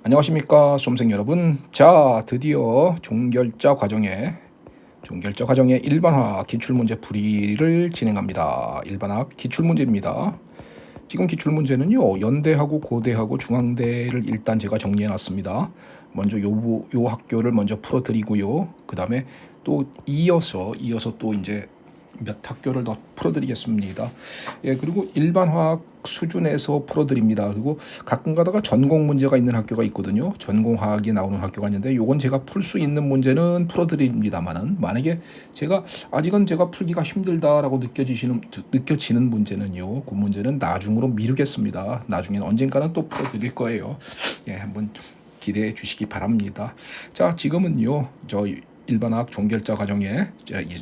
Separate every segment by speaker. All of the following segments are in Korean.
Speaker 1: 안녕하십니까 수험생 여러분. 자, 드디어 종결자 과정의 일반화 기출문제 풀이를 진행합니다. 일반화 기출문제입니다. 지금 기출문제는요, 연대하고 고대하고 중앙대를 일단 제가 정리해 놨습니다. 먼저 요 학교를 먼저 풀어드리고요. 그 다음에 또 이어서 또 이제 몇 학교를 더 풀어드리겠습니다. 예, 그리고 일반화학 수준에서 풀어드립니다. 그리고 가끔 가다가 전공 문제가 있는 학교가 있거든요. 전공화학이 나오는 학교가 있는데 요건 제가 풀 수 있는 문제는 풀어드립니다만은, 만약에 아직은 제가 풀기가 힘들다라고 느껴지는 문제는요, 그 문제는 나중으로 미루겠습니다. 나중에는 언젠가는 또 풀어드릴 거예요. 예, 한번 기대해 주시기 바랍니다. 자, 지금은요, 일반학 종결자 과정의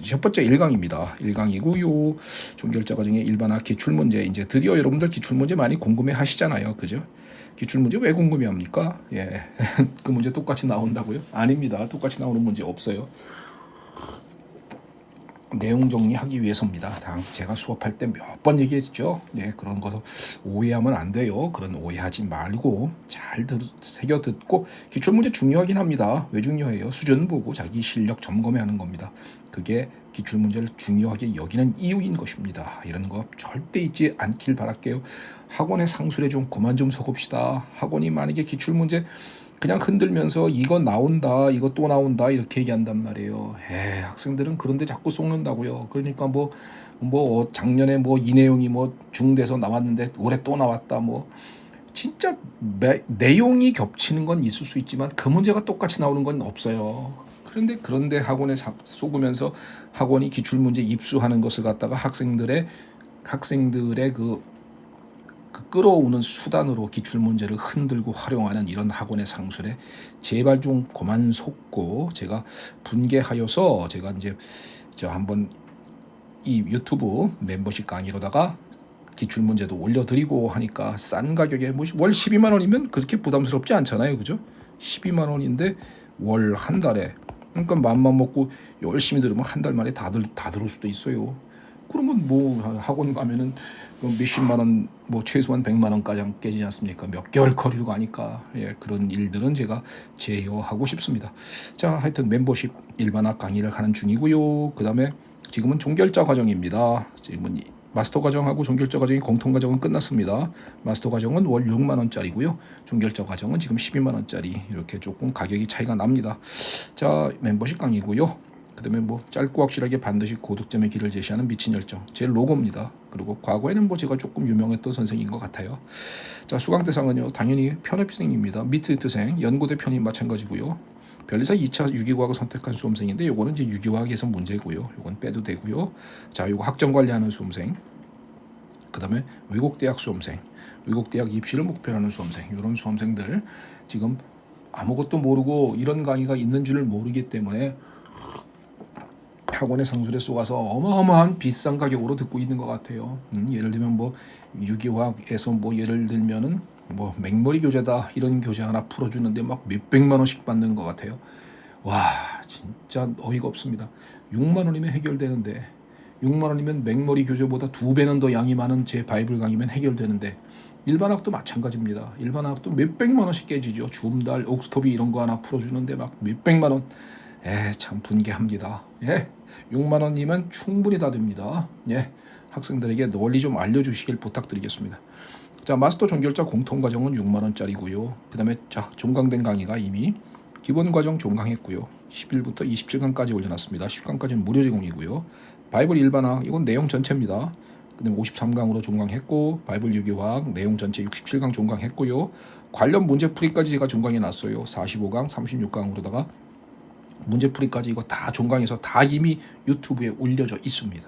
Speaker 1: 첫 번째 1강입니다. 1강이고요. 종결자 과정의 일반학 기출문제. 이제 드디어 여러분들 기출문제 많이 궁금해 하시잖아요. 그죠? 기출문제 왜 궁금해 합니까? 예. 그 문제 똑같이 나온다고요? 아닙니다. 똑같이 나오는 문제 없어요. 내용 정리하기 위해서입니다. 제가 수업할 때 몇 번 얘기했죠. 네, 그런 거 오해하면 안 돼요. 그런 오해하지 말고 잘 새겨 듣고, 기출문제 중요하긴 합니다. 왜 중요해요? 수준 보고 자기 실력 점검하는 겁니다. 그게 기출문제를 중요하게 여기는 이유인 것입니다. 이런 거 절대 잊지 않길 바랄게요. 학원의 상술에 좀 그만 좀 속읍시다. 학원이 만약에 기출문제 그냥 흔들면서 이거 나온다, 이거 또 나온다 이렇게 얘기한단 말이에요. 학생들은 그런데 자꾸 속는다고요. 그러니까 작년에 이 내용이 중대에서 나왔는데 올해 또 나왔다, 진짜 내용이 겹치는 건 있을 수 있지만 그 문제가 똑같이 나오는 건 없어요. 그런데 학원에 속으면서 학원이 기출문제 입수하는 것을 갖다가 학생들의 그 끌어오는 수단으로 기출문제를 흔들고 활용하는 이런 학원의 상술에 제발 좀 그만 속고, 제가 분개하여서 제가 이제 한번 이 유튜브 멤버십 강의로다가 기출문제도 올려드리고 하니까 싼 가격에 월 12만 원이면 그렇게 부담스럽지 않잖아요. 그죠? 12만 원인데 월 한 달에, 그러니까 맘만 먹고 열심히 들으면 한 달 만에 다 들을 수도 있어요. 그러면 학원 가면은 몇십만 원, 최소한 100만 원까지 깨지지 않습니까? 몇 개월 거리로 가니까. 예, 그런 일들은 제가 제어하고 싶습니다. 자, 하여튼 멤버십 일반학 강의를 하는 중이고요. 그 다음에 지금은 종결자 과정입니다. 지금은 마스터 과정하고 종결자 과정이 공통 과정은 끝났습니다. 마스터 과정은 월 6만 원짜리고요. 종결자 과정은 지금 12만 원짜리, 이렇게 조금 가격이 차이가 납니다. 자, 멤버십 강의고요. 그 다음에 짧고 확실하게 반드시 고득점의 길을 제시하는 미친 열정, 제 로고입니다. 그리고 과거에는 제가 조금 유명했던 선생인 것 같아요. 자, 수강 대상은요, 당연히 편입생입니다. 미트생, 연고대 편입 마찬가지고요. 변리사 2차 유기과학을 선택한 수험생인데 요거는 이제 유기과학에서 문제고요. 요건 빼도 되고요. 자, 요거 학점 관리하는 수험생, 그 다음에 외국대학 수험생, 외국대학 입시를 목표로 하는 수험생, 이런 수험생들 지금 아무것도 모르고 이런 강의가 있는 줄을 모르기 때문에 학원의 상술에 쏘아서 어마어마한 비싼 가격으로 듣고 있는 것 같아요. 예를 들면 유기화학에서 예를 들면은 맹머리 교재다, 이런 교재 하나 풀어주는데 막 몇백만 원씩 받는 것 같아요. 와, 진짜 어이가 없습니다. 6만 원이면 해결되는데, 6만 원이면 맹머리 교재보다 2배는 더 양이 많은 제 바이블 강의면 해결되는데, 일반학도 마찬가지입니다. 일반학도 몇백만 원씩 깨지죠. 줌달, 옥스토비 이런 거 하나 풀어주는데 막 몇백만 원. 참 분개합니다. 6만 원이면 충분히 다 됩니다. 학생들에게 널리 좀 알려주시길 부탁드리겠습니다. 자, 마스터 종결자 공통과정은 6만 원짜리고요. 그 다음에 종강된 강의가 이미 기본과정 종강했고요. 10일부터 27강까지 올려놨습니다. 10강까지는 무료 제공이고요. 바이블 일반학, 이건 내용 전체입니다. 그 다음에 53강으로 종강했고, 바이블 유기화학 내용 전체 67강 종강했고요. 관련 문제풀이까지 제가 종강해놨어요. 45강, 36강으로다가 문제풀이까지 이거 다 종강해서 다 이미 유튜브에 올려져 있습니다.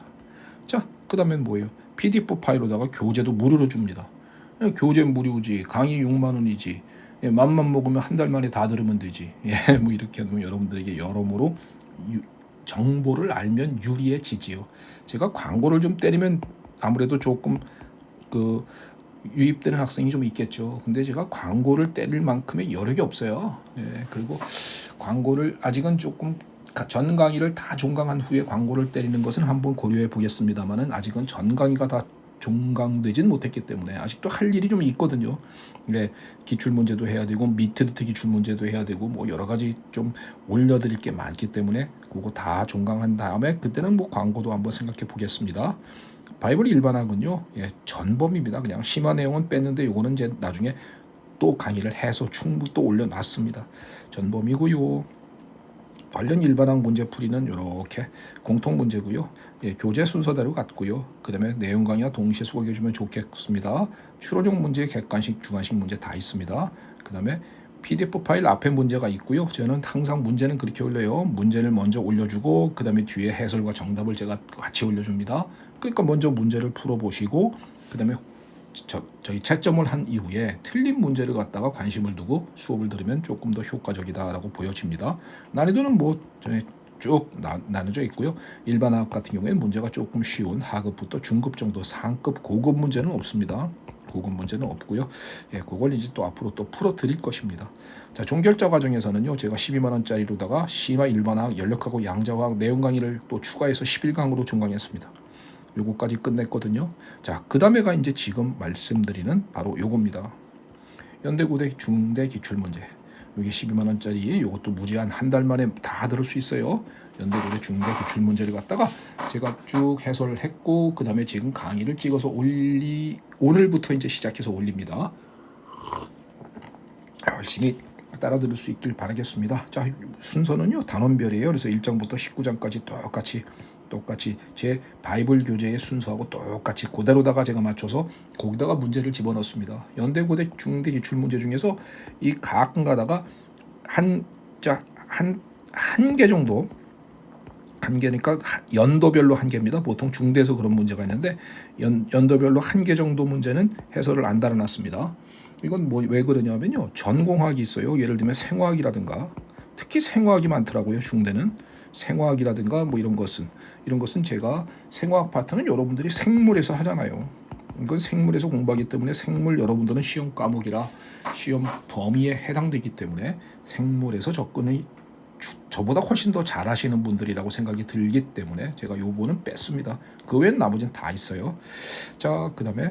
Speaker 1: 자, 그 다음엔 뭐예요? PDF 파일로다가 교재도 무료로 줍니다. 교재 무료지, 강의 6만 원이지, 맘만 먹으면 한 달 만에 다 들으면 되지. 이렇게 하면 여러분들에게 여러모로 정보를 알면 유리해지지요. 제가 광고를 좀 때리면 아무래도 조금 유입되는 학생이 좀 있겠죠. 근데 제가 광고를 때릴 만큼의 여력이 없어요. 그리고 광고를 아직은 조금 전 강의를 다 종강한 후에 광고를 때리는 것은 한번 고려해 보겠습니다만은, 아직은 전 강의가 다 종강되진 못했기 때문에 아직도 할 일이 좀 있거든요. 네, 기출 문제도 해야 되고 미트리트 기출 문제도 해야 되고 뭐 여러 가지 좀 올려드릴 게 많기 때문에 그거 다 종강한 다음에 그때는 뭐 광고도 한번 생각해 보겠습니다. 바이블 일반학은요, 전범입니다. 그냥 심화 내용은 뺐는데 요거는 이제 나중에 또 강의를 해서 충분 또 올려놨습니다. 전범이고요. 관련 일반학 문제 풀이는 이렇게 공통 문제고요. 교재 순서대로 갔고요. 그다음에 내용 강의와 동시에 수록해 주면 좋겠습니다. 추론용 문제, 객관식, 주관식 문제 다 있습니다. 그다음에 PDF 파일 앞에 문제가 있고요. 저는 항상 문제는 그렇게 올려요. 문제를 먼저 올려주고 그다음에 뒤에 해설과 정답을 제가 같이 올려줍니다. 그러니까 먼저 문제를 풀어보시고 그다음에 저희 채점을 한 이후에 틀린 문제를 갖다가 관심을 두고 수업을 들으면 조금 더 효과적이다라고 보여집니다. 난이도는 뭐 쭉 나눠져 있고요. 일반학 같은 경우에는 문제가 조금 쉬운 하급부터 중급 정도, 상급, 고급 문제는 없습니다. 고급 문제는 없고요. 그걸 이제 또 앞으로 또 풀어 드릴 것입니다. 자, 종결자 과정에서는요, 제가 12만 원짜리로다가 심화 일반학, 연력하고 양자화학 내용 강의를 또 추가해서 11강으로 종강했습니다. 요거까지 끝냈거든요. 자, 그 다음에가 이제 지금 말씀드리는 바로 요겁니다. 연대고대 중대 기출문제. 여기 12만 원짜리 요것도 무제한 한 달 만에 다 들을 수 있어요. 연대고대 중대 기출문제를 갖다가 제가 쭉 해설을 했고 그 다음에 지금 강의를 찍어서 오늘부터 이제 시작해서 올립니다. 열심히 따라 들을 수 있길 바라겠습니다. 자, 순서는요 단원별이에요. 그래서 1장부터 19장까지 똑같이 제 바이블 교재의 순서하고 똑같이 그대로다가 제가 맞춰서 거기다가 문제를 집어넣습니다. 연대고대 중대 기출 문제 중에서 이 가끔 가다가 한 개 정도, 한 개니까 연도별로 한 개입니다. 보통 중대에서 그런 문제가 있는데 연도별로 한 개 정도 문제는 해설을 안 달아놨습니다. 이건 뭐 왜 그러냐면요, 전공학이 있어요. 예를 들면 생화학이라든가, 특히 생화학이 많더라고요. 중대는 생화학이라든가 뭐 이런 것은 제가 생화학 파트는 여러분들이 생물에서 하잖아요. 이건 생물에서 공부하기 때문에 생물 여러분들은 시험 과목이라 시험 범위에 해당되기 때문에 생물에서 접근이 저보다 훨씬 더 잘하시는 분들이라고 생각이 들기 때문에 제가 요거는 뺐습니다. 그 외엔 나머지는 다 있어요. 자, 그 다음에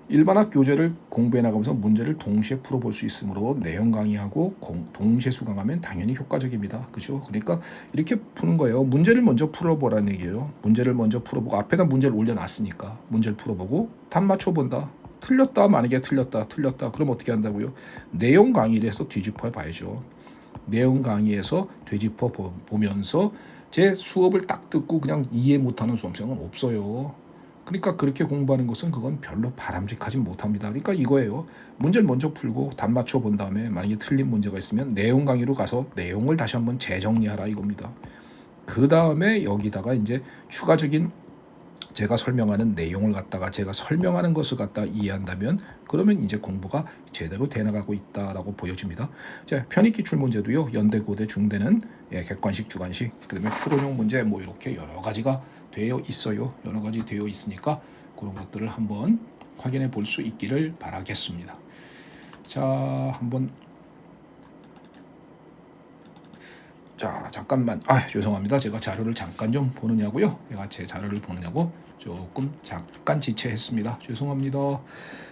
Speaker 1: 일반학 교재를 공부해 나가면서 문제를 동시에 풀어볼 수 있으므로 내용 강의하고 동시에 수강하면 당연히 효과적입니다. 그죠? 그러니까 이렇게 푸는 거예요. 문제를 먼저 풀어보라는 얘기예요. 문제를 먼저 풀어보고 앞에다 문제를 올려놨으니까 문제를 풀어보고 답 맞춰본다. 틀렸다. 만약에 틀렸다. 그럼 어떻게 한다고요? 내용 강의를 해서 뒤집어 봐야죠. 내용 강의에서 되짚어 보면서 제 수업을 딱 듣고 그냥 이해 못하는 수험생은 없어요. 그러니까 그렇게 공부하는 것은 그건 별로 바람직하지 못합니다. 그러니까 이거예요. 문제를 먼저 풀고 답 맞춰 본 다음에 만약에 틀린 문제가 있으면 내용 강의로 가서 내용을 다시 한번 재정리하라 이겁니다. 그 다음에 여기다가 이제 추가적인 제가 설명하는 내용을 갖다가 제가 설명하는 것을 갖다 이해한다면 그러면 이제 공부가 제대로 돼나가고 있다라고 보여집니다. 자, 편입 기출 문제도요. 연대, 고대, 중대는 객관식, 주관식, 그다음에 추론용 문제 뭐 이렇게 여러 가지가 되어 있어요. 여러 가지 되어 있으니까 그런 것들을 한번 확인해 볼 수 있기를 바라겠습니다. 자, 한번 잠깐만. 죄송합니다. 제가 자료를 잠깐 좀 보느냐고요. 제가 제 자료를 보느냐고 조금 잠깐 지체했습니다. 죄송합니다.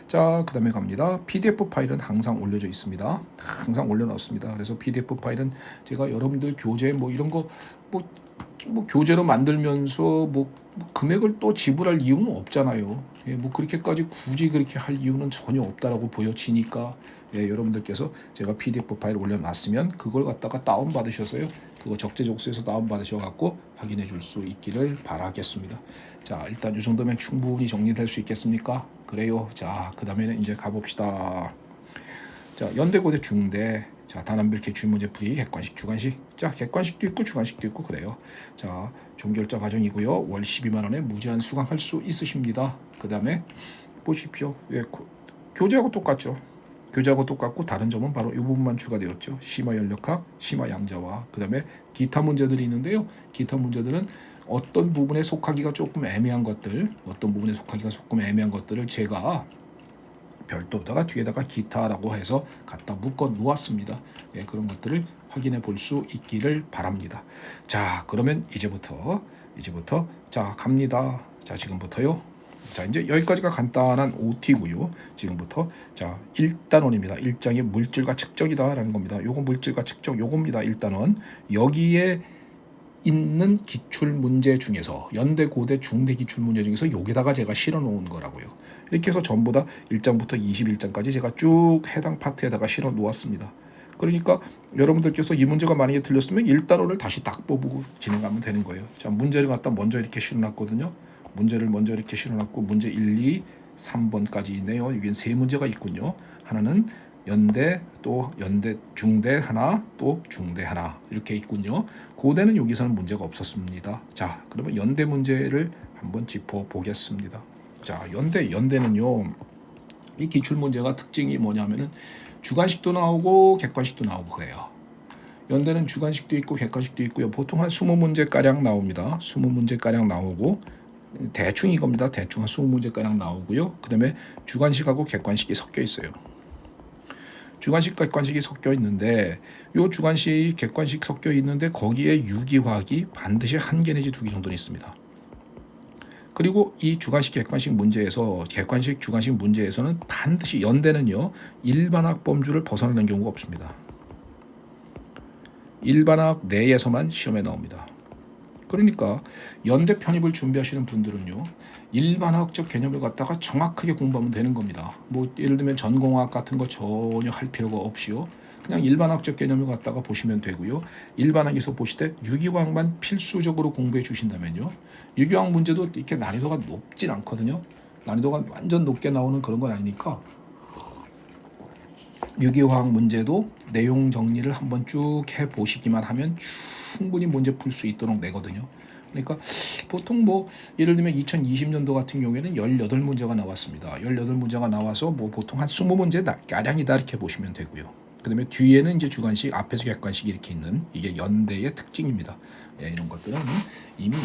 Speaker 1: 자, 그 다음에 갑니다. PDF 파일은 항상 올려져 있습니다. 항상 올려놨습니다. 그래서 PDF 파일은 제가 여러분들 교재 뭐 이런 거 뭐 교재로 만들면서 뭐 금액을 또 지불할 이유는 없잖아요. 뭐 그렇게까지 굳이 그렇게 할 이유는 전혀 없다라고 보여지니까 여러분들께서 제가 PDF 파일 올려놨으면 그걸 갖다가 다운 받으셔서요. 그거 적재적소에서 다운 받으셔갖고 확인해 줄 수 있기를 바라겠습니다. 자, 일단 이 정도면 충분히 정리될 수 있겠습니까? 그래요. 자, 그 다음에는 이제 가봅시다. 자, 연대고대 중대. 자, 단원별 기출 문제 풀이 객관식, 주관식. 자, 객관식도 있고 주관식도 있고 그래요. 자, 종결자 과정이고요. 월 12만 원에 무제한 수강할 수 있으십니다. 그 다음에 보십시오. 교재하고 똑같죠. 교재하고 똑같고 다른 점은 바로 이 부분만 추가되었죠. 심화 연력학, 심화 양자화. 그 다음에 기타 문제들이 있는데요. 기타 문제들은 어떤 부분에 속하기가 조금 애매한 것들을 제가 별도다가 뒤에다가 기타라고 해서 갖다 묶어 놓았습니다. 그런 것들을 확인해 볼 수 있기를 바랍니다. 자, 그러면 이제부터 자, 갑니다. 자, 지금부터요. 자, 이제 여기까지가 간단한 OT고요. 지금부터 자, 1단원입니다. 일장의 물질과 측정이다라는 겁니다. 요거 물질과 측정 요겁니다. 1단원. 여기에 있는 기출 문제 중에서 연대, 고대, 중대 기출 문제 중에서 여기다가 제가 실어 놓은 거라고요. 이렇게 해서 전부 다 1장부터 21장까지 제가 쭉 해당 파트에다가 실어 놓았습니다. 그러니까 여러분들께서 이 문제가 만약에 틀렸으면 1단원을 다시 딱 뽑고 진행하면 되는 거예요. 자, 문제를 갖다 먼저 이렇게 실어 놨거든요. 문제를 먼저 이렇게 실어 놨고 문제 1, 2, 3번까지 있네요. 여기는 세 문제가 있군요. 하나는 연대, 또 연대 중대 하나, 또 중대 하나 이렇게 있군요. 고대는 여기서는 문제가 없었습니다. 자, 그러면 연대 문제를 한번 짚어 보겠습니다. 자, 연대는요. 이 기출 문제가 특징이 뭐냐면은 주관식도 나오고 객관식도 나오고 그래요. 연대는 주관식도 있고 객관식도 있고요. 보통 한 20문제 가량 나옵니다. 20문제 가량 나오고 대충 이겁니다. 대충 한 20문제 가량 나오고요. 그다음에 주관식하고 객관식이 섞여 있어요. 주관식, 객관식이 섞여 있는데 요 주관식, 객관식 섞여 있는데 거기에 유기화학이 반드시 한 개 내지 두 개 정도는 있습니다. 그리고 이 주관식, 객관식 문제에서 객관식, 주관식 문제에서는 반드시 연대는요 일반학 범주를 벗어나는 경우가 없습니다. 일반학 내에서만 시험에 나옵니다. 그러니까 연대 편입을 준비하시는 분들은요 일반학적 개념을 갖다가 정확하게 공부하면 되는 겁니다. 뭐 예를 들면 전공학 같은 거 전혀 할 필요가 없이요. 그냥 일반학적 개념을 갖다가 보시면 되고요. 일반학에서 보실 때 유기화학만 필수적으로 공부해 주신다면요. 유기화학 문제도 이렇게 난이도가 높진 않거든요. 난이도가 완전 높게 나오는 그런 건 아니니까 유기화학 문제도 내용 정리를 한번 쭉 해보시기만 하면 충분히 문제 풀 수 있도록 내거든요. 그러니까 보통 뭐 예를 들면 2020년도 같은 경우에는 18문제가 나왔습니다. 18문제가 나와서 뭐 보통 한 20문제 가량이다 이렇게 보시면 되고요. 그 다음에 뒤에는 이제 주관식, 앞에서 객관식 이렇게 있는 이게 연대의 특징입니다. 예, 이런 것들은 이미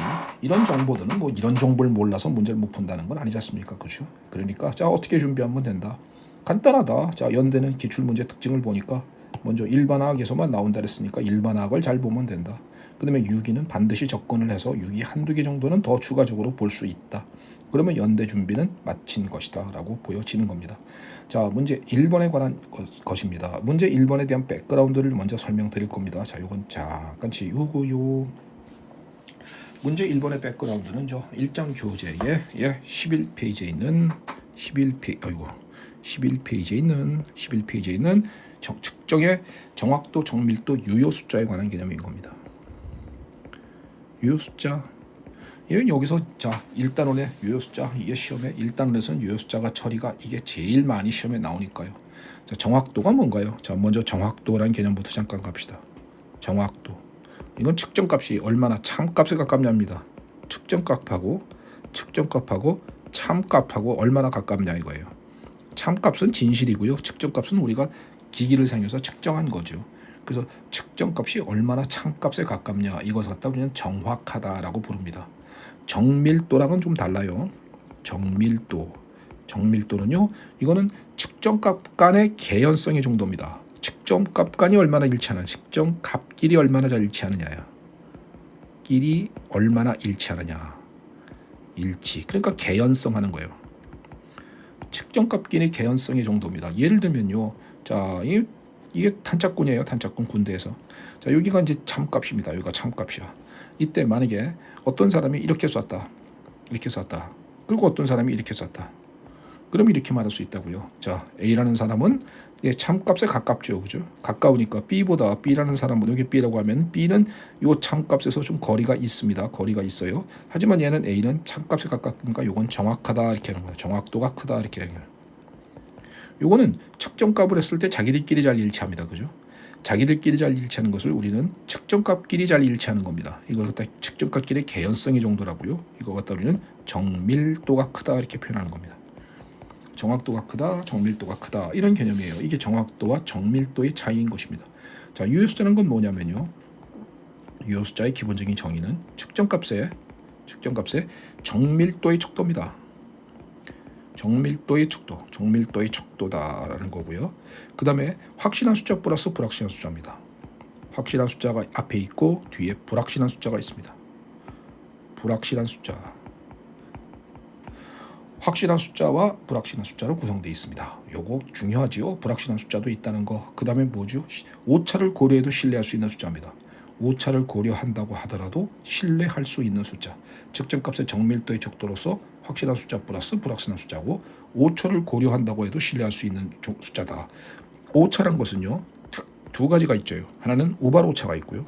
Speaker 1: 이런 정보들은 뭐 이런 정보를 몰라서 문제를 못 푼다는 건 아니지 않습니까? 그렇죠? 그러니까 자, 어떻게 준비하면 된다. 간단하다. 자, 연대는 기출문제 특징을 보니까 먼저 일반학에서만 나온다 그랬으니까 일반학을 잘 보면 된다. 그 다음에 유기는 반드시 접근을 해서 유기 한두 개 정도는 더 추가적으로 볼 수 있다. 그러면 연대 준비는 마친 것이다 라고 보여지는 겁니다. 자, 문제 1번에 관한 것입니다. 문제 1번에 대한 백그라운드를 먼저 설명드릴 겁니다. 자, 요건 잠깐 지우고요. 문제 1번의 백그라운드는 저 1장 교재에 11페이지에 있는 11페이지에 있는 측정의 정확도, 정밀도, 유효 숫자에 관한 개념인 겁니다. 유효 숫자. 이건 여기서 자 1단원의 유효 숫자 이게 시험에 1단원에서는 유효 숫자가 처리가 이게 제일 많이 시험에 나오니까요. 자, 정확도가 뭔가요? 자, 먼저 정확도라는 개념부터 잠깐 갑시다. 정확도. 이건 측정값이 얼마나 참값에 가깝냐입니다. 측정값하고 참값하고 얼마나 가깝냐 이거예요. 참값은 진실이고요. 측정값은 우리가 기기를 사용해서 측정한 거죠. 그래서 측정값이 얼마나 참값에 가깝냐 이것을 갖다 우리는 정확하다라고 부릅니다. 정밀도랑은 좀 달라요. 정밀도는요 이거는 측정값 간의 개연성의 정도입니다. 측정값 간이 얼마나 일치하느냐, 측정값끼리 얼마나 잘 일치하느냐야. 끼리 얼마나 일치하느냐. 일치. 그러니까 개연성 하는 거예요. 측정값끼리 개연성의 정도입니다. 예를 들면요. 자, 이게 탄착군이에요. 탄착군 군대에서. 자, 여기가 이제 참값입니다. 여기가 참값이야. 이때 만약에 어떤 사람이 이렇게 쐈다. 그리고 어떤 사람이 이렇게 쐈다. 그럼 이렇게 말할 수 있다고요. 자, A라는 사람은 참값에 가깝죠. 그죠? 가까우니까 B라는 사람은 여기 B라고 하면 B는 요 참값에서 좀 거리가 있습니다. 거리가 있어요. 하지만 얘는 A는 참값에 가깝으니까 요건 정확하다 이렇게 하는 거예요. 정확도가 크다 이렇게 하는 거예요. 요거는 측정값을 했을 때 자기들끼리 잘 일치합니다. 그죠? 자기들끼리 잘 일치하는 것을 우리는 측정값끼리 잘 일치하는 겁니다. 이걸 갖다 측정값끼리 개연성의 정도라고요. 이거 갖다 우리는 정밀도가 크다 이렇게 표현하는 겁니다. 정확도가 크다, 정밀도가 크다 이런 개념이에요. 이게 정확도와 정밀도의 차이인 것입니다. 자, 유효 숫자는 건 뭐냐면요. 유효 숫자의 기본적인 정의는 측정값의 정밀도의 척도입니다. 정밀도의 척도다라는 거고요. 그 다음에 확실한 숫자 플러스 불확실한 숫자입니다. 확실한 숫자가 앞에 있고 뒤에 불확실한 숫자가 있습니다. 불확실한 숫자. 확실한 숫자와 불확실한 숫자로 구성되어 있습니다. 요거 중요하지요. 불확실한 숫자도 있다는 거. 그 다음에 뭐죠? 오차를 고려해도 신뢰할 수 있는 숫자입니다. 오차를 고려한다고 하더라도 신뢰할 수 있는 숫자. 측정값의 정밀도의 척도로서 확실한 숫자 플러스 불확실한 숫자고, 오차를 고려한다고 해도 신뢰할 수 있는 숫자다. 오차란 것은요, 두 가지가 있죠. 하나는 우발 오차가 있고요.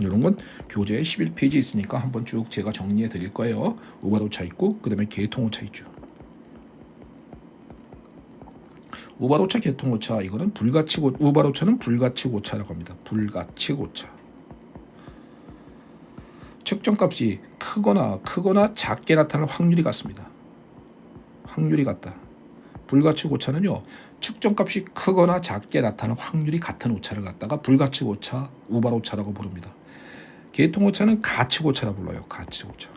Speaker 1: 이런 건 교재에 11페이지 있으니까 한번 쭉 제가 정리해 드릴 거예요. 우발 오차 있고, 그 다음에 계통 오차 있죠. 우발 오차, 계통 오차, 이거는 불가측 오차. 우발 오차는 불가측 오차라고 합니다. 불가측 오차. 측정값이 크거나 작게 나타날 확률이 같습니다. 확률이 같다. 불가측 오차는요, 측정값이 크거나 작게 나타나는 확률이 같은 오차를 갖다가 불가측 오차, 우발 오차라고 부릅니다. 계통 오차는 가측 오차라고 불러요. 가측 오차.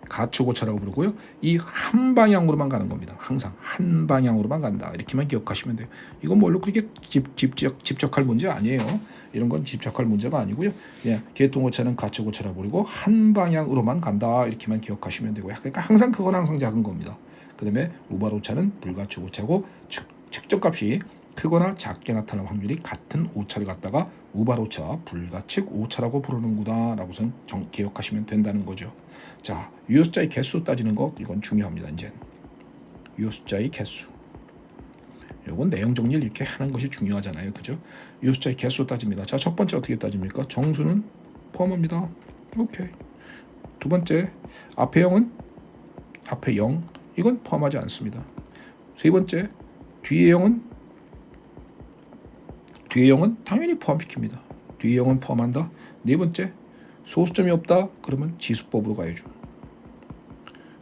Speaker 1: 가측 오차라고 부르고요. 이 한 방향으로만 가는 겁니다. 항상 한 방향으로만 간다. 이렇게만 기억하시면 돼요. 이건 뭘로 그렇게 집적할 문제 아니에요. 이런 건 집적할 문제가 아니고요. 예, 계통 오차는 가측 오차라고 부르고 한 방향으로만 간다. 이렇게만 기억하시면 되고요. 그러니까 항상 크거나 항상 작은 겁니다. 그 다음에 우발 오차는 불가측 오차고, 측정값이 크거나 작게 나타나는 확률이 같은 오차를 갖다가 우발 오차, 불가측 오차라고 부르는구나 라고 기억하시면 된다는 거죠. 자, 유효 숫자의 개수 따지는 거, 이건 중요합니다. 이제 유효 숫자의 개수, 이건 내용 정리를 이렇게 하는 것이 중요하잖아요. 그죠? 유효 숫자의 개수 따집니다. 자, 첫 번째 어떻게 따집니까? 정수는 포함합니다. 오케이. 두 번째, 앞에 0은 앞에 0, 이건 포함하지 않습니다. 세 번째, 뒤에 0은 당연히 포함시킵니다. 뒤에 0은 포함한다. 네 번째, 소수점이 없다. 그러면 지수법으로 가야죠.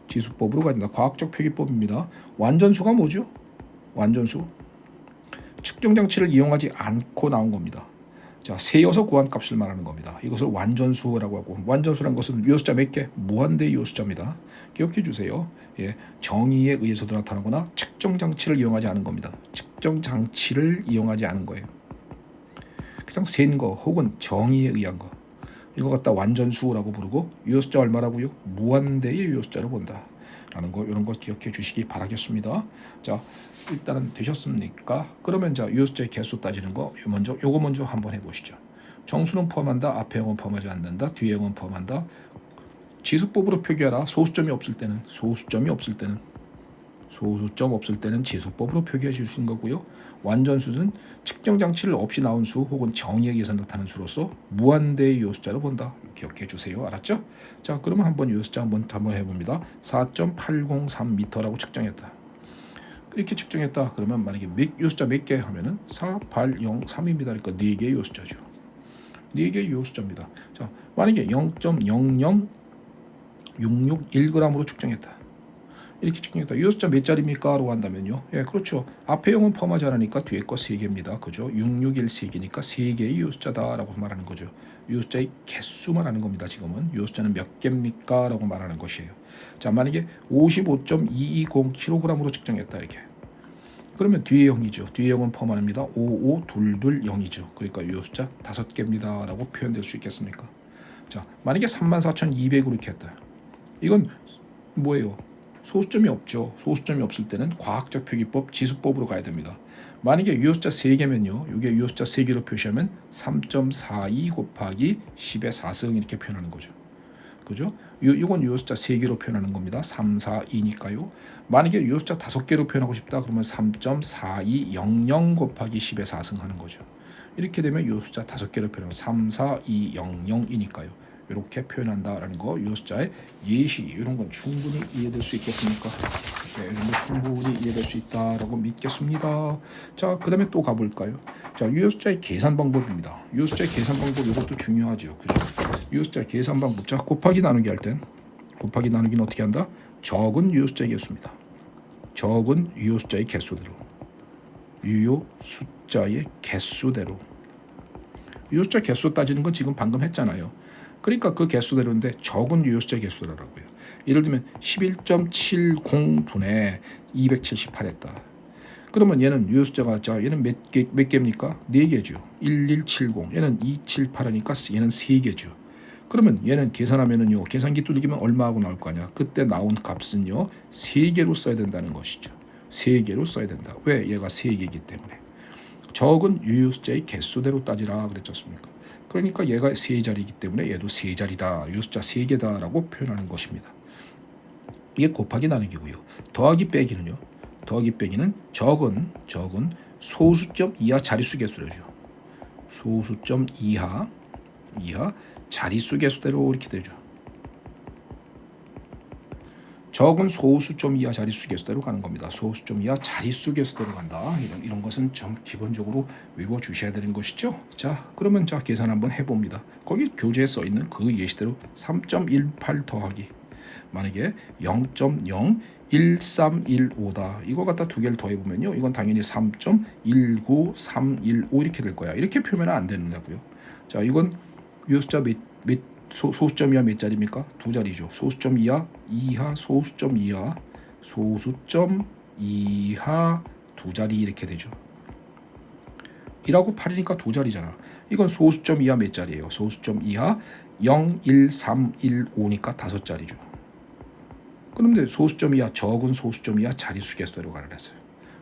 Speaker 1: 지수법으로 가야 된다. 과학적 표기법입니다. 완전수가 뭐죠? 완전수. 측정 장치를 이용하지 않고 나온 겁니다. 자, 세어서 구한 값을 말하는 겁니다. 이것을 완전수라고 하고, 완전수란 것은 유효숫자 몇 개? 무한대 유효숫자입니다. 기억해 주세요. 예, 정의에 의해서도 나타나거나 측정 장치를 이용하지 않은 겁니다. 측정 장치를 이용하지 않은 거예요. 그냥 센 거 혹은 정의에 의한 거, 이거 갖다 완전수라고 부르고, 유효숫자 얼마라고요? 무한대의 유효숫자로 본다 라는 거, 이런 거 기억해 주시기 바라겠습니다. 자, 일단은 되셨습니까? 그러면 자, 유효숫자의 개수 따지는 거 요거 먼저 한번 해보시죠. 정수는 포함한다. 앞에 0은 포함하지 않는다. 뒤에 0은 포함한다. 지수법으로 표기하라. 소수점 없을 때는 지수법으로 표기해 주신 거고요. 완전수는 측정 장치를 없이 나온 수 혹은 정의에 의해서 나타나는 수로서 무한대의 유효숫자로 본다. 기억해 주세요. 알았죠? 자, 그러면 한번 유효숫자 한번 해봅니다. 4.803m라고 측정했다. 이렇게 측정했다. 그러면 만약에 유효숫자 몇 개 하면은 4803입니다. 그러니까 4개의 유효숫자죠. 4개의 유효숫자입니다. 자, 만약에 0.00661g으로 측정했다. 이렇게 측정했다. 유효숫자 몇 자리입니까? 라고 한다면요. 예, 그렇죠. 앞에 0은 포함하지 않으니까 뒤에 거 3개입니다. 그죠? 661 3개니까 3개의 유효숫자다 라고 말하는 거죠. 유효숫자의 개수만 하는 겁니다. 지금은 유효숫자는 몇 개입니까? 라고 말하는 것이에요. 자, 만약에 55.220kg으로 측정했다. 이렇게. 그러면 뒤에 0이죠. 뒤에 0은 포함합니다. 55220이죠. 그러니까 유효숫자 5개입니다. 라고 표현될 수 있겠습니까? 자, 만약에 34,200으로 이렇게 했다. 이건 뭐예요? 소수점이 없죠. 소수점이 없을 때는 과학적 표기법, 지수법으로 가야 됩니다. 만약에 유효숫자 3개면요. 이게 유효숫자 3개로 표시하면 3.42 곱하기 10의 4승 이렇게 표현하는 거죠. 그죠? 이건 유효숫자 3개로 표현하는 겁니다. 3, 4, 2니까요. 만약에 유효숫자 5개로 표현하고 싶다 그러면 3.4200 곱하기 10의 4승 하는 거죠. 이렇게 되면 유효숫자 5개로 표현하면 3, 4, 2, 0, 0이니까요. 이렇게 표현한다라는 거, 유효숫자의 예시, 이런 건 충분히 이해될 수 있겠습니까? 네, 이런 거 충분히 이해될 수 있다라고 믿겠습니다. 자, 그 다음에 또 가볼까요? 자, 유효숫자의 계산 방법입니다. 유효숫자의 계산 방법, 이것도 중요하죠. 그죠? 유효숫자의 계산 방법. 자, 곱하기 나누기 할 땐, 곱하기 나누기는 어떻게 한다? 적은 유효숫자의 개수입니다. 적은 유효숫자의 개수대로. 유효숫자의 개수대로. 유효숫자 개수 따지는 건 지금 방금 했잖아요. 그러니까 그 개수대로인데 적은 유효숫자 개수라고요. 예를 들면 11.70분의 278 했다. 그러면 얘는 유효숫자가, 자, 얘는 몇 개입니까? 4개죠. 1170. 얘는 278하니까 얘는 3개죠. 그러면 얘는 계산하면은요. 계산기 뚫리면 얼마하고 나올 거 아니야. 그때 나온 값은요. 3개로 써야 된다는 것이죠. 3개로 써야 된다. 왜? 얘가 3개이기 때문에. 적은 유효숫자의 개수대로 따지라 그랬지 않습니까? 그러니까 얘가 3자리이기 때문에 얘도 3자리다. 유효숫자 3개다라고 표현하는 것입니다. 이게 곱하기 나누기고요. 더하기 빼기는요. 더하기 빼기는 적은 소수점 이하 자릿수 개수래죠. 소수점 이하 자릿수 개수대로 이렇게 되죠. 적은 소수점 이하 자릿수 개수대로 가는 겁니다. 소수점 이하 자릿수 개수대로 간다. 이런 것은 좀 기본적으로 외워 주셔야 되는 것이죠. 자, 그러면 자 계산 한번 해봅니다. 거기 교재에 써 있는 그 예시대로 3.18 더하기 만약에 0.01315다. 이거 갖다 두 개를 더해보면요. 이건 당연히 3.19315 이렇게 될 거야. 이렇게 표현은 안 된다고요. 자, 이건 유효숫자 소수점 이하 몇 자리입니까? 2자리죠. 소수점 이하 소수점 이하 2자리 이렇게 되죠. 1하고 8이니까 2자리잖아. 이건 소수점 이하 몇 자리예요? 소수점 이하 01315니까 5자리죠. 그런데 소수점 이하 적은 소수점 이하 자릿수 개수대로 가라 그랬어요.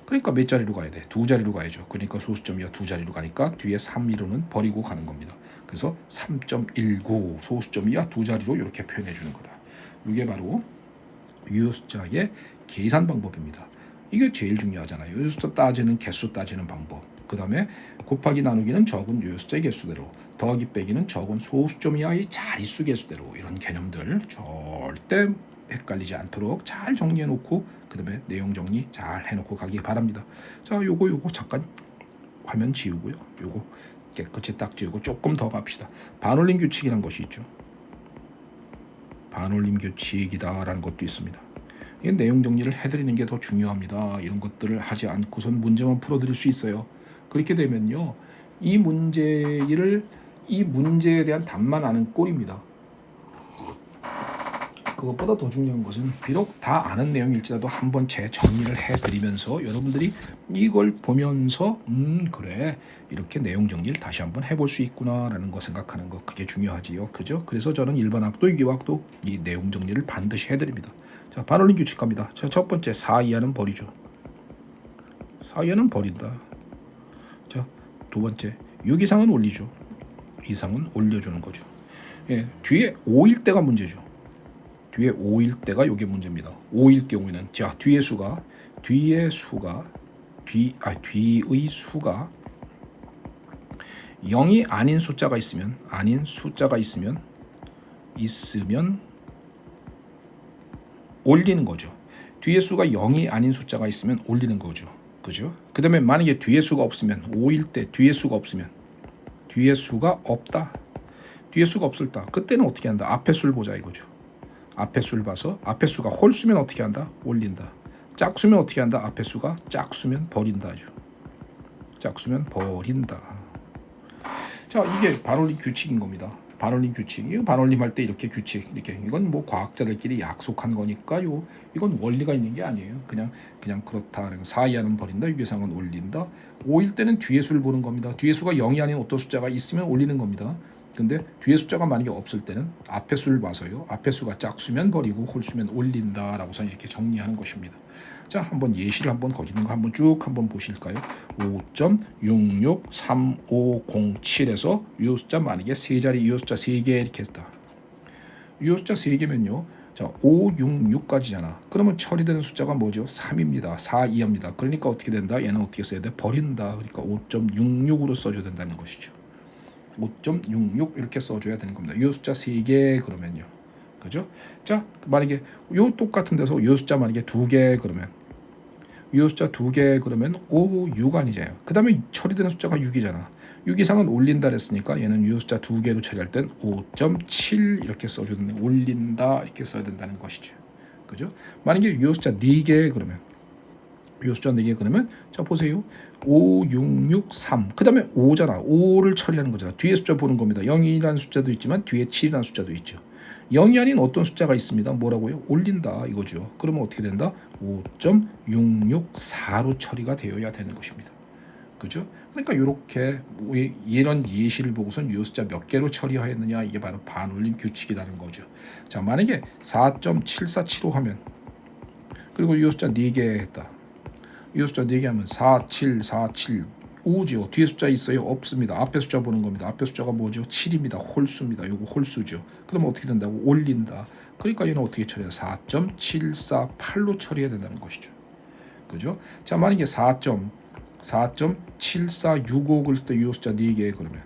Speaker 1: 그러니까 몇 자리로 가야 돼? 2자리로 가야죠. 그러니까 소수점 이하 2자리로 가니까 뒤에 315는 버리고 가는 겁니다. 그래서 3.19 소수점 이하 2자리로 이렇게 표현해 주는 거다. 이게 바로 유효숫자의 계산 방법입니다. 이게 제일 중요하잖아요. 유효숫자 따지는 개수 따지는 방법. 그 다음에 곱하기 나누기는 적은 유효숫자의 개수대로, 더하기 빼기는 적은 소수점 이하의 자릿수 개수대로. 이런 개념들 절대 헷갈리지 않도록 잘 정리해 놓고 그 다음에 내용 정리 잘 해놓고 가기 바랍니다. 자, 요거 잠깐 화면 지우고요. 요거 깨끗이 딱 지우고 조금 더 갑시다. 반올림 규칙이라는 것이 있죠. 반올림 규칙이다라는 것도 있습니다. 이 내용 정리를 해드리는 게 더 중요합니다. 이런 것들을 하지 않고선 문제만 풀어드릴 수 있어요. 그렇게 되면요, 이 문제에 대한 답만 아는 꼴입니다. 그것보다 더 중요한 것은 비록 다 아는 내용일지라도 한번 재정리를 해드리면서 여러분들이 이걸 보면서 그래 이렇게 내용 정리를 다시 한번 해볼 수 있구나라는 거 생각하는 거, 그게 중요하지요. 그죠? 그래서 저는 일반학도 이기학도 이 내용 정리를 반드시 해드립니다. 자, 반올림 규칙 갑니다. 자, 첫 번째 4 이하는 버리죠. 4 이하는 버린다. 자, 두 번째 6 이상은 올리죠. 이상은 올려주는 거죠. 예, 뒤에 5일 때가 문제죠. 뒤에 5일 때가 이게 문제입니다. 5일 경우에는 자, 뒤의 수가 0이 아닌 숫자가 있으면 올리는 거죠. 뒤의 수가 0이 아닌 숫자가 있으면 올리는 거죠. 그죠? 그다음에 만약에 뒤의 수가 없으면 5일 때 뒤의 수가 없으면 뒤의 수가 없다. 뒤의 수가 없을다. 그때는 어떻게 한다? 앞에 수를 보자 이거죠. 앞에 수를 봐서 앞에 수가 홀수면 어떻게 한다? 올린다. 짝수면 어떻게 한다? 앞에 수가 짝수면 버린다죠. 짝수면 버린다. 자, 이게 반올림 규칙인 겁니다. 반올림 규칙. 이거 반올림 할 때 이렇게 규칙, 이렇게 이건 뭐 과학자들끼리 약속한 거니까요. 이건 원리가 있는 게 아니에요. 그냥 그렇다. 4 이하는 버린다. 6 이상은 올린다. 5일 때는 뒤의 수를 보는 겁니다. 뒤의 수가 0이 아닌 어떤 숫자가 있으면 올리는 겁니다. 근데 뒤에 숫자가 만약에 없을 때는 앞에 수를 봐서요. 앞에 수가 짝수면 버리고 홀수면 올린다라고서 이렇게 정리하는 것입니다. 자, 한번 예시를 한번 거기 있는 거 한번 쭉 한번 보실까요? 5.663507에서 유효숫자 만약에 세 자리 유효숫자 3개 이렇게 했다. 유효숫자 3개면요. 자, 566까지잖아. 그러면 처리되는 숫자가 뭐죠? 3입니다. 4 이하입니다. 그러니까 어떻게 된다? 얘는 어떻게 써야 돼? 버린다. 그러니까 5.66으로 써줘야 된다는 것이죠. 5.66 이렇게 써줘야 되는 겁니다. 요 숫자 3개 그러면요. 그죠? 자, 만약에 요 똑같은 데서 요 숫자 만약에 2개 그러면 요 숫자 2개 그러면 5, 6 아니잖아요. 그 다음에 처리되는 숫자가 6이잖아. 6 이상은 올린다 그랬으니까 얘는 요 숫자 2개로 처리할 땐 5.7 이렇게 써주는 올린다 이렇게 써야 된다는 것이죠. 그죠? 만약에 요 숫자 4개 그러면 요 숫자 4개 그러면 자 보세요. 5, 6, 6, 3. 그 다음에 5잖아. 5를 처리하는 거잖아. 뒤에 숫자 보는 겁니다. 0이라는 숫자도 있지만 뒤에 7이라는 숫자도 있죠. 0이 아닌 어떤 숫자가 있습니다. 뭐라고요? 올린다 이거죠. 그러면 어떻게 된다? 5.664로 처리가 되어야 되는 것입니다. 그죠? 그러니까 이렇게 이런 예시를 보고선 유효 숫자 몇 개로 처리하였느냐, 이게 바로 반올림 규칙이라는 거죠. 자, 만약에 4.7475 하면, 그리고 유효 숫자 4개 했다. 유효 숫자 4개 하면 4747 5죠. 뒤에 숫자 있어요? 없습니다. 앞에 숫자 보는 겁니다. 앞에 숫자가 뭐죠? 7입니다. 홀수입니다. 요거 홀수죠. 그러면 어떻게 된다고? 올린다. 그러니까 얘는 어떻게 처리해야 4.748로 처리해야 된다는 것이죠. 그죠? 자, 만약에 4.7465 그럴 때 유효 숫자 4개 그러면,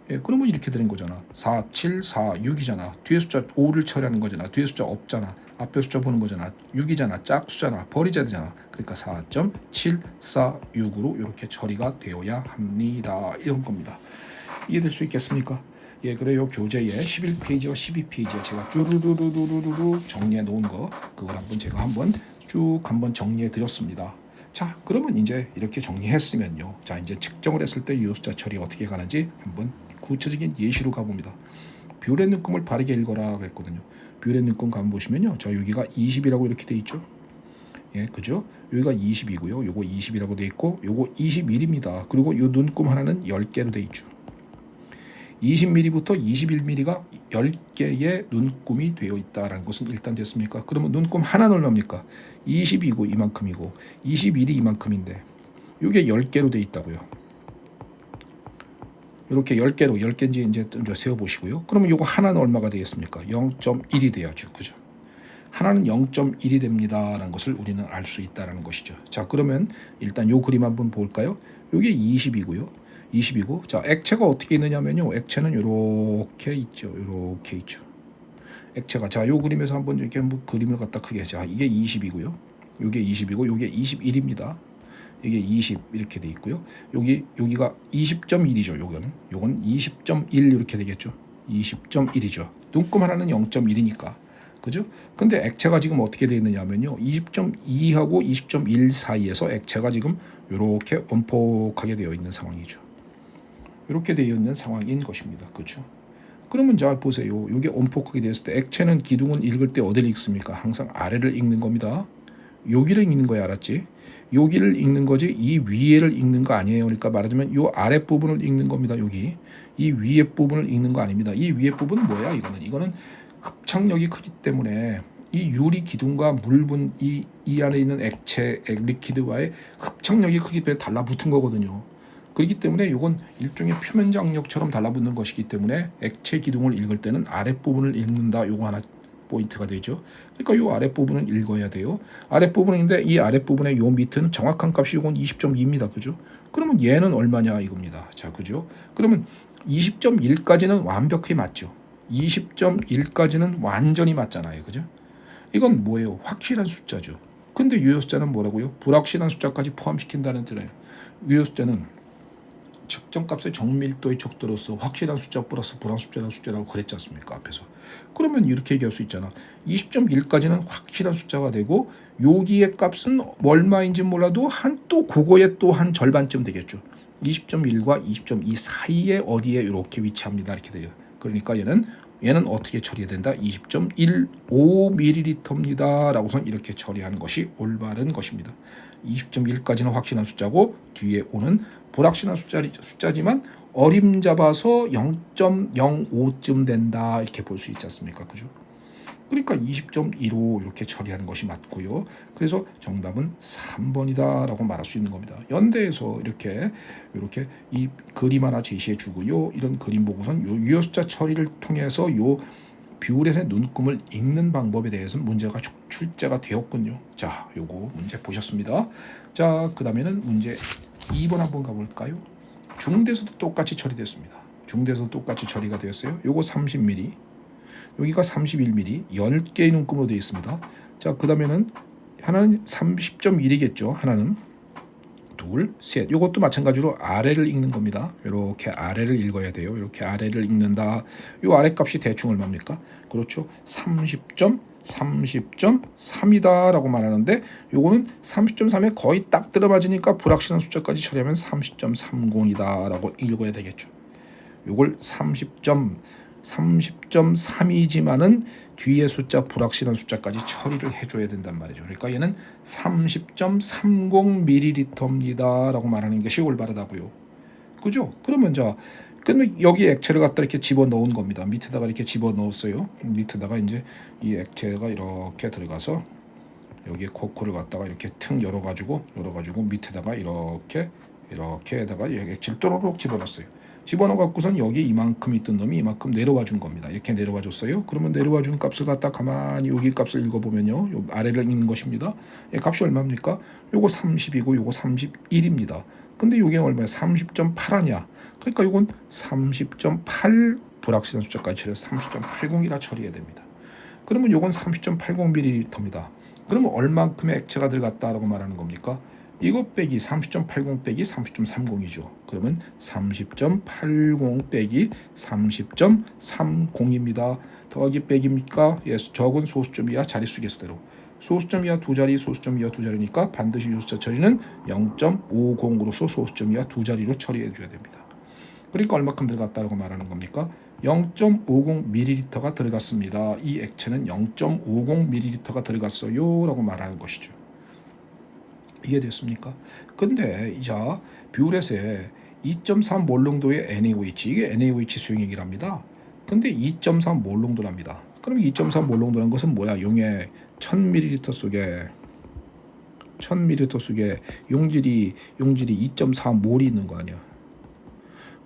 Speaker 1: 예, 그러면 이렇게 되는 거잖아. 4746이잖아. 뒤에 숫자 5를 처리하는 거잖아. 뒤에 숫자 없잖아. 앞에 숫자 보는 거잖아. 6이잖아. 짝수잖아. 버리자 되잖아. 그러니까 4.746으로 이렇게 처리가 되어야 합니다. 이런 겁니다. 이해될 수 있겠습니까? 예, 그래요. 교재에 11페이지와 12페이지에 제가 쭈루루루루루루 정리해 놓은 거, 그걸 한번 쭉 정리해 드렸습니다. 자, 그러면 이제 이렇게 정리했으면요. 자, 이제 측정을 했을 때 유효 숫자 처리 어떻게 가는지 한번 구체적인 예시로 가봅니다. 뷰렛 묶음을 바르게 읽어라 그랬거든요. 뷰렛 묶음 가면 보시면요. 자, 여기가 20이라고 이렇게 돼 있죠. 예, 그죠? 여기가 20이고요. 요거 20이라고 돼 있고, 요거 21입니다. 그리고 요 눈금 하나는 10개로 돼 있죠. 20mm부터 21mm가 10개의 눈금이 되어 있다라는 것은 일단 됐습니까? 그러면 눈금 하나는 얼마입니까? 20이고 이만큼이고 21이 이만큼인데 이게 10개로 되어 있다고요. 이렇게 10개로 10개인지 이제 세어 보시고요. 그러면 이거 하나는 얼마가 되겠습니까? 0.1이 돼야죠. 그죠? 하나는 0.1이 됩니다라는 것을 우리는 알 수 있다라는 것이죠. 자, 그러면 일단 요 그림 한번 볼까요? 이게 20이고요. 20이고, 자, 액체가 어떻게 있느냐면요. 액체는 이렇게 있죠. 이렇게 있죠. 액체가, 자, 요 그림에서 한번 이렇게 한번 그림을 갖다 크게, 자, 이게 20이고요. 요게 20이고 요게 21입니다. 이게 20 이렇게 돼 있고요. 여기가 20.1이죠. 요건 20.1 이렇게 되겠죠. 20.1이죠. 눈금 하나는 0.1이니까. 그죠? 근데 액체가 지금 어떻게 되어 있느냐면요. 20.2하고 20.1 사이에서 액체가 지금 이렇게 원폭하게 되어 있는 상황이죠. 이렇게 되어 있는 상황인 것입니다. 그렇죠? 그러면 자 보세요. 이게 원폭하게 되었을 때 액체는 기둥은 읽을 때 어디를 읽습니까? 항상 아래를 읽는 겁니다. 여기를 읽는 거야, 알았지? 여기를 읽는 거지 이 위에를 읽는 거 아니에요. 그러니까 말하자면 이 아랫 부분을 읽는 겁니다. 여기 이 위에 부분을 읽는 거 아닙니다. 이 위에 부분은 뭐야? 이거는 흡착력이 크기 때문에 이 유리 기둥과 물분 이 안에 있는 액체 리퀴드와의 흡착력이 크기 때문에 달라붙은 거거든요. 그렇기 때문에 이건 일종의 표면 장력처럼 달라붙는 것이기 때문에 액체 기둥을 읽을 때는 아랫부분을 읽는다. 요거 하나 포인트가 되죠. 그러니까 요 아랫부분은 읽어야 돼요. 아랫부분인데 이 아랫부분의 요 밑은 정확한 값이 요건 20.2입니다. 그죠? 그러면 얘는 얼마냐 이겁니다. 자, 그죠? 그러면 20.1까지는 완벽히 맞죠. 20.1까지는 완전히 맞잖아요. 그죠? 이건 뭐예요? 확실한 숫자죠. 근데 유효 숫자는 뭐라고요? 불확실한 숫자까지 포함시킨다는 뜻이에요. 유효 숫자는 측정값의 정밀도의 척도로서 확실한 숫자 플러스 불확실한 숫자라고 그랬지 않습니까? 앞에서. 그러면 이렇게 얘기할 수 있잖아. 20.1까지는 확실한 숫자가 되고 여기의 값은 얼마인지 몰라도 또 그거의 또 한 절반쯤 되겠죠. 20.1과 20.2 사이에 어디에 이렇게 위치합니다. 이렇게 돼요. 그러니까 얘는 어떻게 처리해야 된다? 20.15ml입니다. 라고선 이렇게 처리하는 것이 올바른 것입니다. 20.1까지는 확실한 숫자고 뒤에 오는 불확실한 숫자지만 어림잡아서 0.05쯤 된다. 이렇게 볼 수 있지 않습니까? 그죠? 그러니까 20.15 이렇게 처리하는 것이 맞고요. 그래서 정답은 3번이다 라고 말할 수 있는 겁니다. 연대에서 이렇게 이 그림 하나 제시해 주고요. 이런 그림 보고선 요 유효 숫자 처리를 통해서 요 뷰렛의 눈금을 읽는 방법에 대해서는 문제가 출제가 되었군요. 자, 요거 문제 보셨습니다. 자, 그 다음에는 문제 2번 한번 가볼까요? 중대에서도 똑같이 처리됐습니다. 중대에서도 똑같이 처리가 되었어요. 요거 30mm, 여기가 31mm, 10개의 눈금으로 되어 있습니다. 자, 그 다음에는 하나는 30.1이겠죠. 하나는 둘, 셋. 이것도 마찬가지로 아래를 읽는 겁니다. 이렇게 아래를 읽어야 돼요. 이렇게 아래를 읽는다. 이 아래 값이 대충 얼마입니까? 그렇죠. 30.3이다 라고 말하는데 요거는 30.3에 거의 딱 들어맞으니까 불확실한 숫자까지 처리하면 30.30이다 라고 읽어야 되겠죠. 요걸 30.3 30.3이지만은 뒤에 숫자 불확실한 숫자까지 처리를 해줘야 된단 말이죠. 그러니까 얘는 30.30ml입니다 라고 말하는 것이 올바르다고요. 그죠? 그러면 자, 그러면 여기 액체를 갖다 이렇게 집어 넣은 겁니다. 밑에다가 이렇게 집어 넣었어요. 밑에다가 이제 이 액체가 이렇게 들어가서 여기에 코코를 갖다가 이렇게 틈 열어가지고 밑에다가 이렇게에다가 액체를 또로록 집어넣었어요. 집어넣어 갖고선 여기 이만큼 있던 놈이 이만큼 내려와 준 겁니다. 이렇게 내려와 줬어요. 그러면 내려와 준 값을 갖다 가만히 여기 값을 읽어보면요, 요 아래를 읽는 것입니다. 이 값이 얼마입니까? 요거 30이고 요거 31입니다. 근데 요게 얼마야? 30.8 하냐? 그러니까 요건 30.8 불확실한 숫자까지 처리해서 30.80이라 처리해야 됩니다. 그러면 요건 30.80ml입니다. 그러면 얼만큼의 액체가 들어갔다라고 말하는 겁니까? 이거 빼기 30.80 빼기 30.30이죠. 그러면 30.80 빼기 30.30입니다. 더하기 빼기입니까? 예, 적은 소수점 이하 자릿수 개수대로. 소수점 이하 두 자리, 소수점 이하 두 자리니까 반드시 유수자 처리는 0.50으로서 소수점 이하 두 자리로 처리해 줘야 됩니다. 그러니까 얼마큼 들어갔다고 말하는 겁니까? 0.50ml가 들어갔습니다. 이 액체는 0.50ml가 들어갔어요 라고 말하는 것이죠. 이해됐습니까? 근데 자, 뷰렛에 2.3 몰농도의 NaOH, 이게 NaOH 수용액이랍니다. 근데 2.3 몰농도랍니다. 그럼 2.3 몰농도라는 것은 뭐야? 용액 1000ml 속에 용질이 2.4 몰이 있는 거 아니야?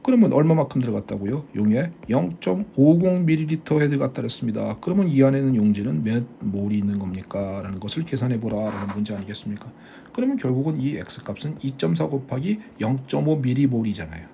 Speaker 1: 그러면 얼마만큼 들어갔다고요? 용액 0.50ml에 들어갔다 그랬습니다. 그러면 이 안에는 용질은 몇 몰이 있는 겁니까? 라는 것을 계산해 보라 라는 문제 아니겠습니까? 그러면 결국은 이 X값은 2.4 곱하기 0.5m몰이잖아요.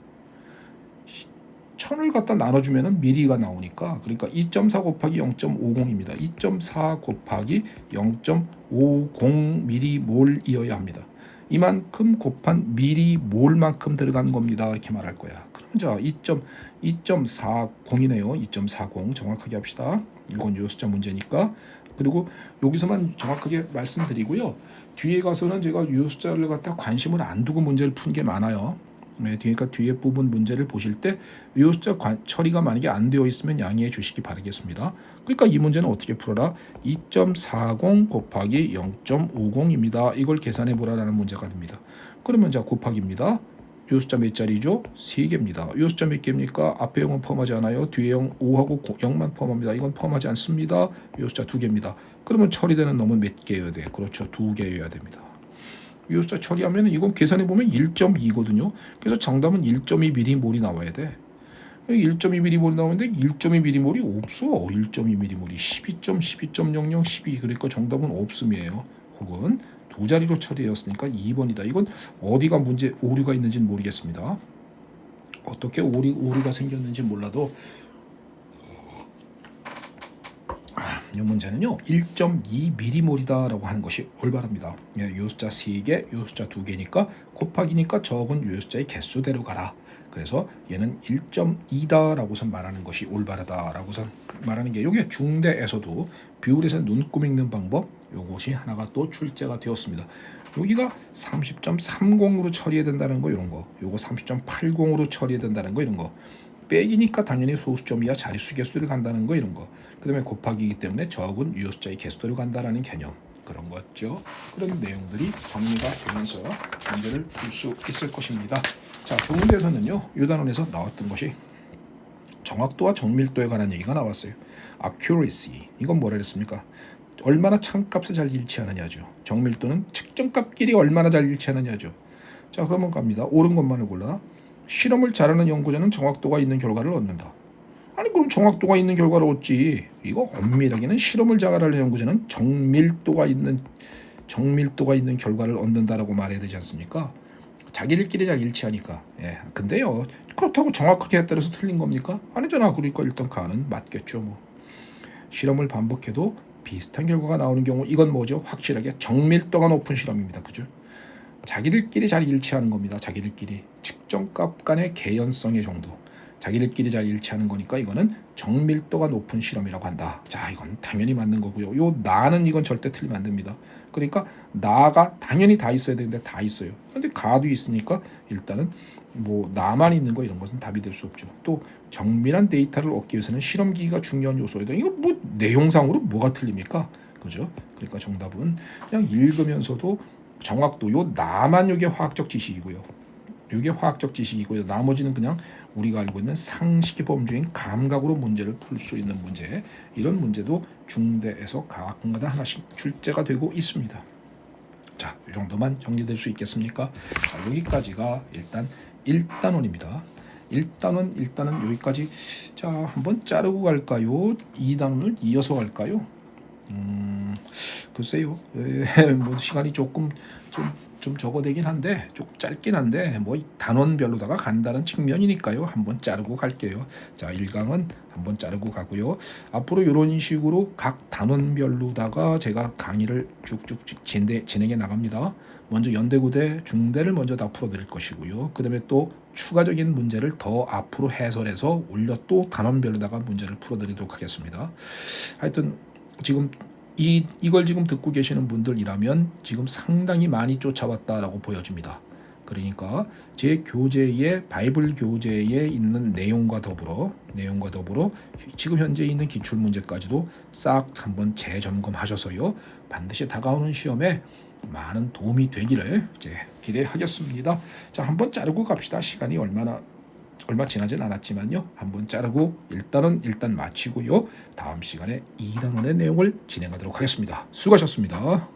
Speaker 1: 1000을 갖다 나눠주면 미리가 나오니까, 그러니까 2.4 곱하기 0.50입니다. 2.4 곱하기 0.50m몰이어야 합니다. 이만큼 곱한 미리몰만큼 들어간 겁니다. 이렇게 말할 거야. 그러면 자, 2.40이네요. 2.40 정확하게 합시다. 이건 요수자 문제니까. 그리고 여기서만 정확하게 말씀드리고요. 뒤에 가서는 제가 요수자를 갖다 관심을 안 두고 문제를 푼 게 많아요. 네, 그러니까 뒤에 부분 문제를 보실 때 요수자 처리가 만약에 안 되어 있으면 양해해 주시기 바라겠습니다. 그러니까 이 문제는 어떻게 풀어라? 2.40 곱하기 0.50입니다. 이걸 계산해 보라라는 문제가 됩니다. 그러면 자, 곱하기입니다. 요수자 몇 자리죠? 3개입니다. 요수자 몇 개입니까? 앞에 0은 포함하지 않아요. 뒤에 0, 5하고 0만 포함합니다. 이건 포함하지 않습니다. 요수자 2개입니다. 그러면 처리되는 놈은 몇 개여야 돼? 그렇죠. 2개여야 됩니다. 요수자 처리하면 이건 계산해 보면 1.2거든요. 그래서 정답은 1.2m몰이 나와야 돼. 1.2m몰 나오는데 1.2m몰이 없어. 1.2m몰이 12.12.00 12. 그러니까 정답은 없음이에요. 혹은 두 자리로 처리되었으니까 2번이다. 이건 어디가 문제 오류가 있는지는 모르겠습니다. 어떻게 오류가 생겼는지 몰라도 이 문제는요 1.2m몰이다라고 하는 것이 올바릅니다. 요수자 3개, 요수자 2개니까 곱하기니까 적은 요수자의 개수대로 가라. 그래서 얘는 1.2다라고선 말하는 것이 올바르다라고선 말하는 게, 이게 중대에서도 비율에서 눈금 읽는 방법, 요것이 하나가 또 출제가 되었습니다. 여기가 30.30으로 처리해야 된다는 거, 이런 거, 요거 30.80으로 처리해야 된다는 거, 이런 거, 빼기니까 당연히 소수점 이하 자릿수 개수를 간다는 거, 이런 거, 그 다음에 곱하기이기 때문에 적은 유효수자의 개수대로 간다라는 개념, 그런 거죠. 그런 내용들이 정리가 되면서 문제를 풀 수 있을 것입니다. 자, 중대에서는요, 이 단원에서 나왔던 것이 정확도와 정밀도에 관한 얘기가 나왔어요. accuracy, 이건 뭐라 그랬습니까? 얼마나 참값을 잘 일치하느냐죠. 정밀도는 측정값끼리 얼마나 잘 일치하느냐죠. 자, 그러면 갑니다. 옳은 것만을 골라. 실험을 잘하는 연구자는 정확도가 있는 결과를 얻는다. 아니, 그럼 정확도가 있는 결과를 얻지. 이거 엄밀하게는 실험을 잘하는 연구자는 정밀도가 있는 결과를 얻는다라고 말해야 되지 않습니까? 자기들끼리 잘 일치하니까. 예. 근데요, 그렇다고 정확하게 했다 해서 틀린 겁니까? 아니잖아. 그러니까 일단 가는 맞겠죠. 뭐. 실험을 반복해도 비슷한 결과가 나오는 경우, 이건 뭐죠? 확실하게 정밀도가 높은 실험입니다. 그죠? 자기들끼리 잘 일치하는 겁니다. 자기들끼리 측정값 간의 개연성의 정도, 자기들끼리 잘 일치하는 거니까 이거는 정밀도가 높은 실험이라고 한다. 자, 이건 당연히 맞는 거고요. 요 나는 이건 절대 틀리면 안 됩니다. 그러니까 나가 당연히 다 있어야 되는데 다 있어요. 근데 가도 있으니까 일단은 뭐 나만 있는 거 이런 것은 답이 될 수 없죠. 또 정밀한 데이터를 얻기 위해서는 실험기기가 중요한 요소이다. 이거 뭐 내용상으로 뭐가 틀립니까? 그죠? 그러니까 정답은 그냥 읽으면서도 정확도 요 나만 요게 화학적 지식이고요. 요게 화학적 지식이고요. 나머지는 그냥 우리가 알고 있는 상식의 범주인 감각으로 문제를 풀 수 있는 문제. 이런 문제도 중대에서 가끔가다 하나씩 출제가 되고 있습니다. 자, 이 정도만 정리될 수 있겠습니까? 자, 여기까지가 일단 1단원입니다. 1단원 여기까지. 자, 한번 자르고 갈까요? 2단원을 이어서 갈까요? 글쎄요. 뭐 시간이 조금 좀 적어되긴 한데 좀 짧긴 한데 뭐 단원별로다가 간다는 측면이니까요. 한번 자르고 갈게요. 자, 1강은 한번 자르고 가고요. 앞으로 이런 식으로 각 단원별로다가 제가 강의를 쭉쭉 진행해 나갑니다. 먼저 연대고대, 중대를 먼저 다 풀어드릴 것이고요. 그 다음에 또 추가적인 문제를 더 앞으로 해설해서 올려 또 단원별로다가 문제를 풀어드리도록 하겠습니다. 하여튼 지금 이걸 지금 듣고 계시는 분들이라면 지금 상당히 많이 쫓아왔다라고 보여집니다. 그러니까 제 교재에 바이블 교재에 있는 내용과 더불어 지금 현재 있는 기출 문제까지도 싹 한번 재점검하셔서요. 반드시 다가오는 시험에 많은 도움이 되기를 이제 기대하겠습니다. 자, 한번 자르고 갑시다. 시간이 얼마 지나진 않았지만요. 한번 자르고 일단 마치고요. 다음 시간에 2단원의 내용을 진행하도록 하겠습니다. 수고하셨습니다.